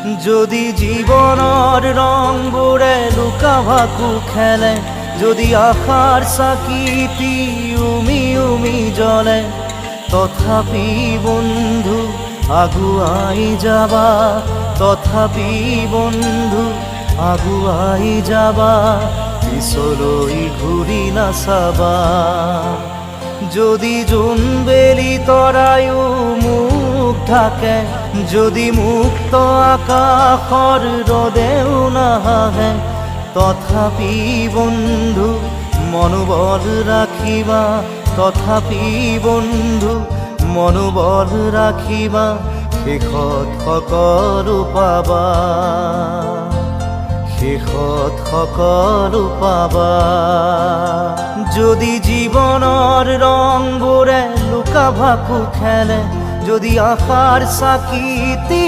যদি জীবনৰ ৰংবোৰে লুকা ভাকু খেলে, যদি আশাৰ চাকিটি উমি উমি জ্বলে, তথাপি বন্ধু আগুৱাই যাবা, তথাপি বন্ধু আগুৱাই যাবা, পিছলৈ ঘূৰি নাচাবা। যদি জোনবেলি তৰায়ো মুখ ঢাকে, যদি মুক্ত আকাশৰ ৰদেও নাহে, তথাপি বন্ধু মনোবল ৰাখিবা, তথাপি বন্ধু মনোবল ৰাখিবা, শেষত সকলো পাবা, শেষত সকলো পাবা। যদি জীৱনৰ ৰংবোৰে লুকা ভাকু খেলে, যদি আশাৰ চাকিটি